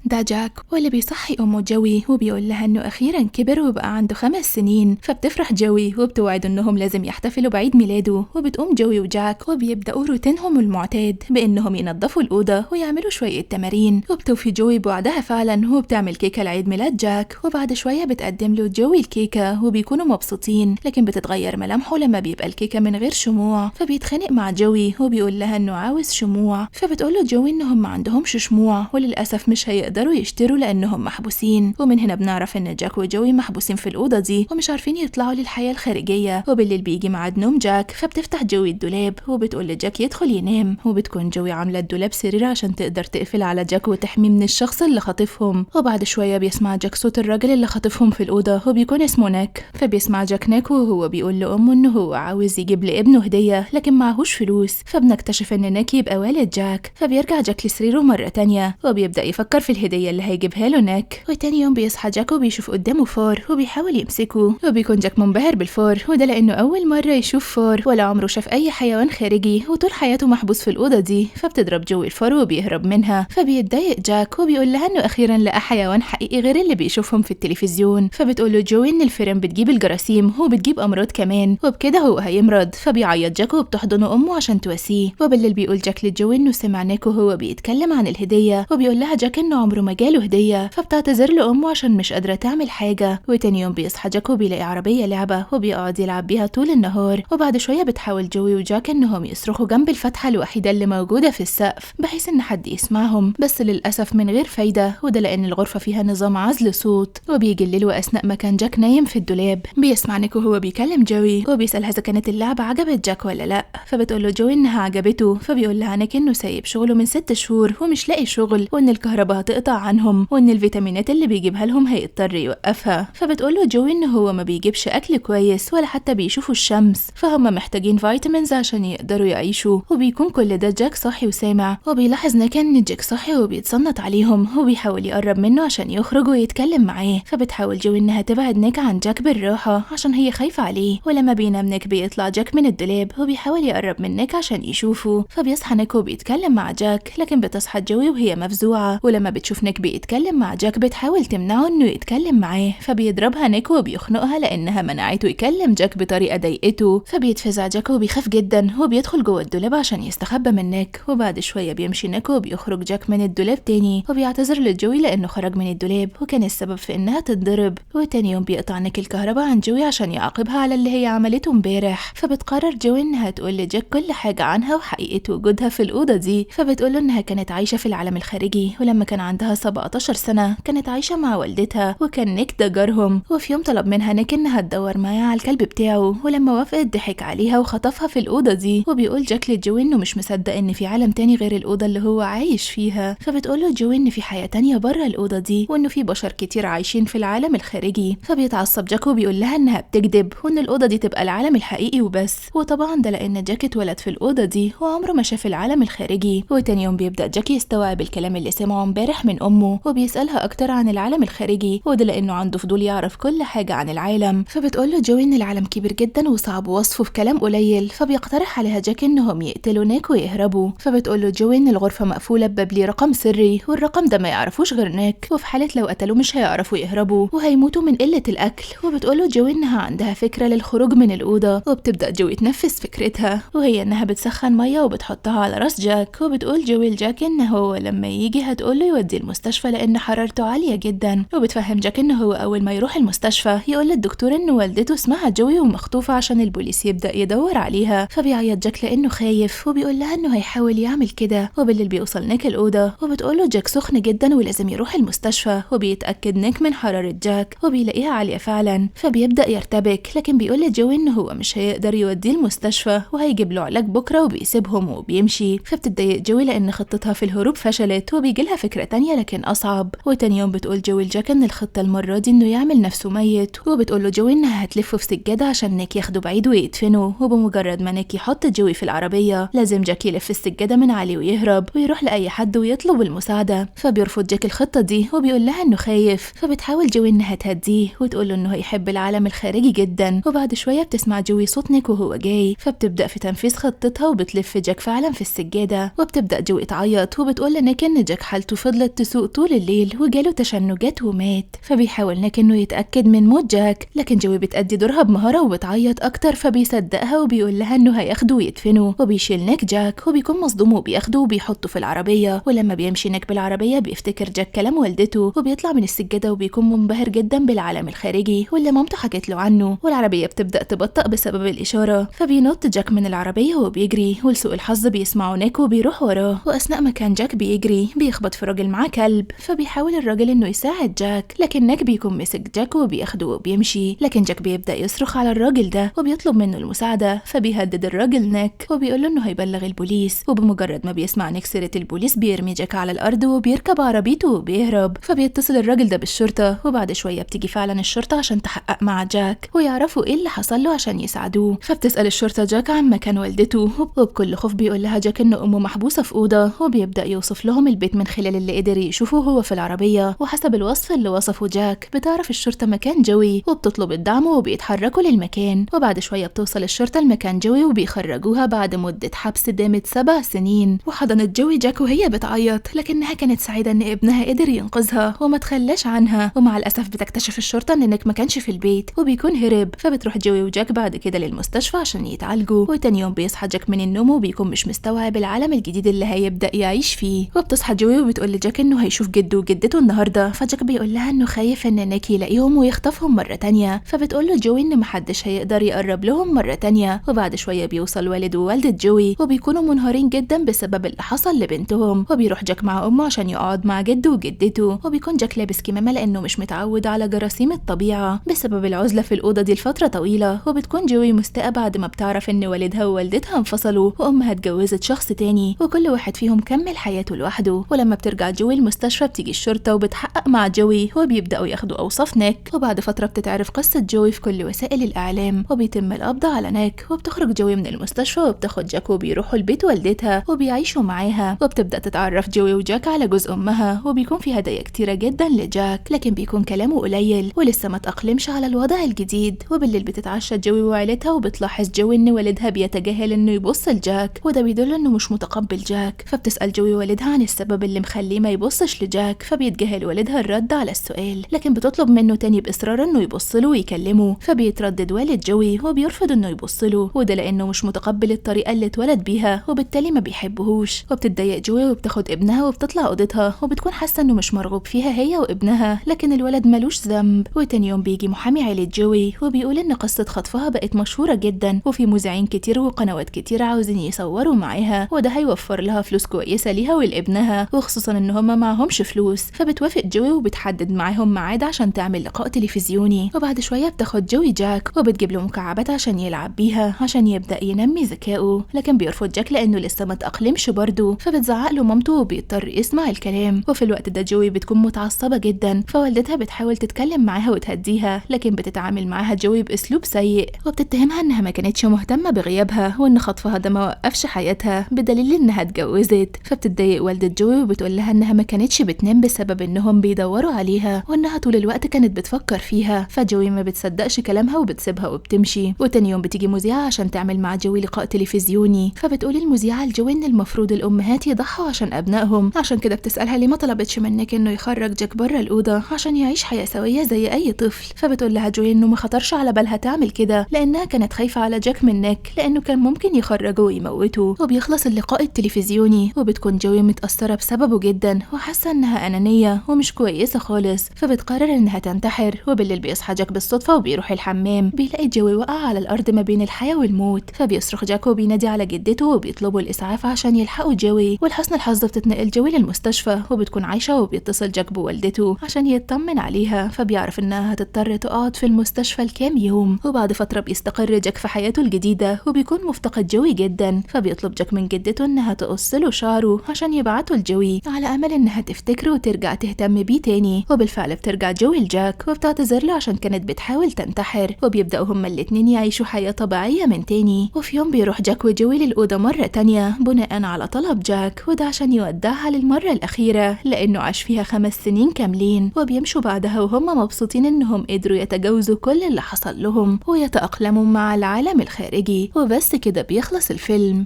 ده جاك واللي بيصحي أمه جوي وبيقول لها إنه أخيرا كبر وبقى عنده 5 سنين. فبتفرح جوي وبتوعد إنهم لازم يحتفلوا بعيد ميلاده، وبتقوم جوي وجاك وبيبدأوا روتينهم المعتاد بإنهم ينظفوا الأوضة ويعملوا شوية تمارين. وبتوفي جوي بوعدها فعلا وبتعمل كيكة لعيد ميلاد جاك، وبعد شوية بتقدم له جوي الكيكة وبيكونوا مبسوطين، لكن بتتغير ملامحه لما بيبقى الكيكة من غير شموع. فبيتخانق مع جوي وبيقول لها إنه عاوز شموع، فبتقول له جوي إنهم ما عندهمش شموع وللأسف مش هيقدروا يشتروا لأنهم محبوسين. ومن هنا بنعرف إن جاك وجوي محبوسين في الأوضة دي ومش عارفين يطلعوا للحياة الخارجية. وبالليل بيجي ميعاد نوم جاك، فبتفتح جوي الدولاب وبتقول لجاك يدخل ينام، وبتكون جوي عاملة الدولاب سرير عشان تقدر تقفل على جاك وتحميه من الشخص اللي خاطفهم. وبعد شوية بيسمع جاك صوت الراجل اللي خاطفهم في الأوضة وبيكون اسمه نيك. فبيسمع جاك نيك وهو بيقول لأمه إنه هو عاوز يجيب لابنه هدية لكن معهوش فلوس. فبنكتشف إن نيك يبقى والد جاك. فبيرجع جاك لسريره مرة تانية وبيبدأ يفكر في الهدية اللي هيجيبها له نيك. وتاني يوم بيصحى جاك وبيشوف قدامه فار وبيحاول يمسكه، وبيكون جاك منبهر بالفار، وده لأنه أول مرة يشوف فار ولا عمره شاف أي حيوان خارجي وطول حياته محبوس في الأوضة دي. فبتضرب جوي الفار وبيهرب منها. فبيتضايق جاك وبيقول لها إنه أخيرا لقى حيوان حقيقي غير اللي بيشوفهم في التلفزيون. فبتقول له جوي إن الفيران بتجيب الجراثيم وبتجيب أمراض كمان، وبكده هو هيمرض. فبيعيط جاك وبتحضنه أمه عشان تواسيه. وبالليل بيقول جاك لجوي إنه سمع نيك وهو بيتكلم عن الهدية، وبيقول لها جاك إنه عمره ما جاله هدية. فبتعتذر له أمه عشان مش قادرة تعمل حاجة. وتاني يوم بيصحى جاك وبيلاقي عربية لعبة وبيقعد يلعب بيها طول النهار. وبعد شوية بتحاول جوي وجاك إنهم يصرخوا جنب الفتحة الوحيدة اللي موجودة في السقف بحيث إن حد يسمعهم، بس للأسف من غير فايدة، وده لأن الغرفة فيها نظام عزل صوت. وبيجي الليل وأثناء ما كان جاك نايم في الدولاب بيسمع نيك وهو بيكلم جوي وبيسألها إذا كانت اللعبة عجبت جاك ولا لأ. فبتقول له جوي إنها عجبته. فبيقول لها نيك إنه سايب شغله من 6 شهور ومش لاقي شغل، وإن الكهرباء هتقطع عنهم، وإن الفيتامينات اللي بيجيبها لهم هيضطر يوقفها. فبتقول له جوي إنه هو ما بيجيبش أكل كويس ولا حتى بيشوفوا الشمس، فهم محتاجين فيتامينز عشان يقدروا يعيشوا. وبيكون كل ده جاك صاحي وسامع، وبيلاحظ نيك إن جاك صاحي وبيتصنت عليهم وبيحاول يقرب منه عشان يخرج ويتكلم معاه. فبتحاول جوي إنها تبعد نيك عن جاك بالراحة عشان هي خايفة عليه. ولما بينام نيك بيطلع جاك من الدولاب وبيحاول يقرب من نيك عشان يشوفه. فبيصحى نيك وبيتكلم مع جاك، لكن بتصحى جوي وهي مفزوعة. ولما بتشوف نيك بيتكلم مع جاك بتحاول تمنعه إنه يتكلم معاه. فبيضربها نيك وبيخنقها لأنها منعته يكلم جاك بطريقة ضايقته. فبيتفزع جاك وبيخاف جدا وبيدخل جوه الدولاب عشان يستخبى من نيك. وبعد شوية بيمشي نيك وبيخرج جاك من الدولاب تاني وبيعتذر لجوي لأنه خرج من الدولاب وكان السبب في إنها تتضرب. وتاني يوم بيقطع نيك الكهرباء عن جوي عشان يعاقبها على اللي هي عملته امبارح. فبتقرر جوي إنها تقول لجاك كل حاجة عنها وحقيقة وجودها في الأوضة دي. فبتقوله إنها كانت عايشة في العالم الخارجي، ولما كان عندها 17 سنة كانت عايشة مع والدتها وكان نيك ده جارهم. وفي يوم طلب منها نيك إنها تدور معاه على الكلب بتاعه، ولما وافقت ضحك عليها وخطفها في الأوضة دي. وبيقول جاك لجوي إنه مش مصدق إن في عالم تاني غير الأوضة اللي هو عايش فيها. فبتقوله جوي إن في حياة تانية بره الأوضة دي وإنه في بشر كتير عايشين في العالم الخارجي. فبيتعصب جاك وبيقول لها إنها بتكذب وإن الأوضة دي تبقى العالم الحقيقي وبس. وطبعا ده لأن جاك اتولد في الأوضة دي وعمره ما شاف العالم الخارجي. وتاني يوم بيبدأ جاك يستوعب الكلام اللي سمعه امبارح من أمه وبيسألها أكتر عن العالم الخارجي، وده لأنه عنده فضول يعرف كل حاجة عن العالم. فبتقوله جوي إن العالم كبير جدا وصعب وصفه في كلام قليل. فبيقترح عليها جاك إنهم يقتلوا نيك ويهربوا. فبتقوله جوي إن الغرفة مقفولة بباب ليه رقم سري، والرقم ده ما يعرفوش غير نيك، وفي حالة لو قتلوه مش هيعرفوا يهربوا وهيموتوا من قلة الأكل. وبتقوله جوي إنها عندها فكرة للخروج من الأوضة، وبتبدأ جوي تنفذ فكرتها، وهي إنها بتسخن مية وبتحطها على راس جاك. وبتقول جوي لجاك إن هو لما يجي هتقوله يودي المستشفى لأن حرارته عالية جدا. وبتفهم جاك إن هو أول ما يروح المستشفى يقول للدكتور إن والدته اسمها جوي ومخطوفة عشان البوليس يبدأ يدور عليها. فبيعيط جاك لأنه خايف وبيقول لها إنه هيحاول يعمل كده. وبالليل بيوصل نيك الأوضة وبتقوله جاك سخن جدا ولازم يروح المستشفى، وبيتأكد نيك من حرارة جاك وبيلاقيها عالية فعلا. فبيبدأ يرتبك، لكن بيقول لجوي إنه هو مش هيقدر يوديه المستشفى وهيجيب له علاج بكرة وبيسيبهم وبيمشي. فبتتضايق جوي لأن خطتها في الهروب فشلت وبيجيلها فكرة تانية لكن أصعب. وتاني يوم بتقول جوي لجاك إن الخطة المرة دي إنه يعمل نفسه ميت، وبتقوله جوي إنها هتلفه في سجادة عشان نيك ياخده بعيد ويدفنه. وبمجرد ما نيك يحط جوي في العربية لازم جاك يلف السجادة من عليه ويهرب ويروح لأي حد ويطلب المساعدة. فبيرفض جاك الخطة دي وبيقول لها إنه خايف. فبتحاول جوي إنها تهديه وتقوله إنه هيحب العالم الخارجي جدا. وبعد شوية بتسمع جوي صوت نيك وهو جاي، فبتبدأ في تنفيذ خطتها وبتلف جاك فعلا في السجادة. وبتبدأ جوي تعيط وبتقول لنيك إن جاك حالته فضلت عربيات تسوق طول الليل وجاله تشنجات ومات. فبيحاول نيك انه يتأكد من موت جاك، لكن جوي بتأدي دورها بمهارة وبتعيط اكتر، فبيصدقها وبيقول لها انه هياخده ويدفنه. وبيشيل نيك جاك وبيكون مصدوم وبياخده وبيحطه في العربية. ولما بيمشي نيك بالعربية بيفتكر جاك كلام والدته وبيطلع من السجادة وبيكون منبهر جدا بالعالم الخارجي واللي مامته حكت له عنه. والعربية بتبدأ تبطأ بسبب الإشارة، فبينط جاك من العربية وبيجري. ولسوء الحظ بيسمعوا نيك وبيروح وراه. وأثناء ما كان جاك بيجري بيخبط في راجل معاه كلب، فبيحاول الراجل انه يساعد جاك، لكن نيك بيكون مسك جاك وبياخده وبيمشي. لكن جاك بيبدأ يصرخ على الراجل ده وبيطلب منه المساعدة، فبيهدد الراجل نيك وبيقول له انه هيبلغ البوليس. وبمجرد ما بيسمع نيك سيرة البوليس بيرمي جاك على الأرض وبيركب عربيته وبيهرب. فبيتصل الراجل ده بالشرطة، وبعد شوية بتيجي فعلا الشرطة عشان تحقق مع جاك ويعرفوا ايه اللي حصل له عشان يساعدوه. فبتسأل الشرطة جاك عن مكان والدته، وبكل خوف بيقول لها جاك ان امه محبوسة في أوضة. وبيبدأ يوصف لهم البيت من خلال اللي قدر يشوفه هو في العربية، وحسب الوصف اللي وصفه جاك بتعرف الشرطة مكان جوي وبتطلب الدعم وبيتحركوا للمكان. وبعد شوية بتوصل الشرطة لمكان جوي وبيخرجوها بعد مدة حبس دامت 7 سنين. وحضنت جوي جاك وهي بتعيط، لكنها كانت سعيدة ان ابنها قدر ينقذها وما تخلاش عنها. ومع الأسف بتكتشف الشرطة ان نيك ما كانش في البيت وبيكون هرب. فبتروح جوي وجاك بعد كده للمستشفى عشان يتعالجوا. وتاني يوم بيصحى جاك من النوم وبيكون مش مستوعب العالم الجديد اللي هيبدأ يعيش فيه. وبتصحى جوي وبتقول لجاك انه هيشوف جده وجدته النهارده. فجاك بيقول لها انه خايف ان نيك يلاقيهم ويخطفهم مرة تانية. فبتقول له جوي ان محدش هيقدر يقرب لهم مرة تانية. وبعد شوية بيوصل والد ووالدة جوي وبيكونوا منهارين جدا بسبب اللي حصل لبنتهم. وبيروح جاك مع امه عشان يقعد مع جده وجدته. وبيكون جاك لابس كمامة لانه مش متعود على جراثيم الطبيعة بسبب العزلة في الأوضة دي لفترة طويلة. وبتكون جوي مستاءة بعد ما بتعرف ان والدها ووالدتها انفصلوا وامها اتجوزت شخص تاني وكل واحد فيهم كمل حياته لوحده. ولما بترجع جوي المستشفى بتيجي الشرطة وبتحقق مع جوي وبيبدأوا ياخدوا أوصاف نيك. وبعد فترة بتتعرف قصة جوي في كل وسائل الإعلام وبيتم القبض على نيك. وبتخرج جوي من المستشفى وبتاخد جاك وبيروحوا البيت والدتها وبيعيشوا معاها. وبتبدأ تتعرف جوي وجاك على جوز أمها وبيكون في هدايا كتيرة جدا لجاك، لكن بيكون كلامه قليل ولسه ما تأقلمش على الوضع الجديد. وبالليل بتتعشى جوي وعيلتها وبتلاحظ جوي ان والدها بيتجاهل انه يبص لجاك، وده بيدل انه مش متقبل جاك. فبتسأل جوي والدها عن السبب اللي مخليه ما يبصش لجاك، فبيتجاهل والدها الرد على السؤال، لكن بتطلب منه تاني بإصرار انه يبص له ويكلمه. فبيتردد والد جوي وبيرفض انه يبص له، وده لانه مش متقبل الطريقة اللي اتولد بيها وبالتالي ما بيحبهوش. وبتتضايق جوي وبتاخد ابنها وبتطلع اوضتها وبتكون حاسة انه مش مرغوب فيها هي وابنها، لكن الولد ملوش ذنب. وتاني يوم بيجي محامي عيلة جوي وبيقول ان قصة خطفها بقت مشهورة جدا وفي مذيعين كتير وقنوات كتير عاوزين يصوروا معاها، وده هيوفر لها فلوس كويسة ليها ولابنها، وخصوصا ان هما معهمش فلوس. فبتوافق جوي وبتحدد معاهم ميعاد عشان تعمل لقاء تلفزيوني. وبعد شوية بتاخد جوي جاك وبتجيب له مكعبات عشان يلعب بيها عشان يبدأ ينمي ذكائه، لكن بيرفض جاك لانه لسه ما تأقلمش برضه. فبتزعق له مامته وبيضطر يسمع الكلام. وفي الوقت ده جوي بتكون متعصبة جدا، فوالدتها بتحاول تتكلم معاها وتهديها، لكن بتتعامل معاها جوي بأسلوب سيء وبتتهمها انها ما كانتش مهتمة بغيابها وان خطفها ده ما وقفش حياتها بدليل انها اتجوزت. فبتتضايق والدة جوي وبتقول لها انها ما كانتش بتنام بسبب انهم بيدوروا عليها وانها طول الوقت كانت بتفكر فيها. فجوي ما بتصدقش كلامها وبتسيبها وبتمشي. وتاني يوم بتيجي مذيعة عشان تعمل مع جوي لقاء تلفزيوني، فبتقول المذيعة لجوي ان المفروض الامهات يضحوا عشان ابنائهم، عشان كده بتسألها ليه ما طلبتش منك انه يخرج جاك بره الأوضة عشان يعيش حياة سوية زي اي طفل. فبتقول لها جوي انه ما خطرش على بالها تعمل كده لانها كانت خايفة على جاك من نيك لانه كان ممكن يخرجه ويموته. وبيخلص اللقاء التلفزيوني وبتكون جوي متأثرة بسببه جدا وحاسة انها انانية ومش كويسة خالص، فبتقرر انها تنتحر. وبالليل بيصحى جاك بالصدفة وبيروح الحمام، بيلاقي جوي وقع على الارض ما بين الحياة والموت. فبيصرخ جاك وبينادي على جدته وبيطلبوا الاسعاف عشان يلحقوا جوي. ولحسن الحظ بتتنقل جوي للمستشفى وبتكون عايشة، وبيتصل جاك بوالدته عشان يطمن عليها، فبيعرف انها هتضطر تقعد في المستشفى لكام يوم. وبعد فترة بيستقر جاك في حياته الجديدة وبيكون مفتقد جوي جدا، فبيطلب جاك من جدته انها تقص له شعره عشان يبعته لجوي على امل انها تفتكره وترجع تهتم بيه تاني. وبالفعل بترجع جوي لجاك وبتعتذر له عشان كانت بتحاول تنتحر، وبيبداوا هما الاتنين يعيشوا حياة طبيعية من تاني. وفي يوم بيروح جاك وجوي للأوضة مرة تانية بناء على طلب جاك، وده عشان يودعها للمرة الأخيرة لأنه عاش فيها 5 سنين كاملين. وبيمشوا بعدها وهم مبسوطين انهم قدروا يتجاوزوا كل اللي حصل لهم ويتأقلموا مع العالم الخارجي. وبس كده بيخلص الفيلم.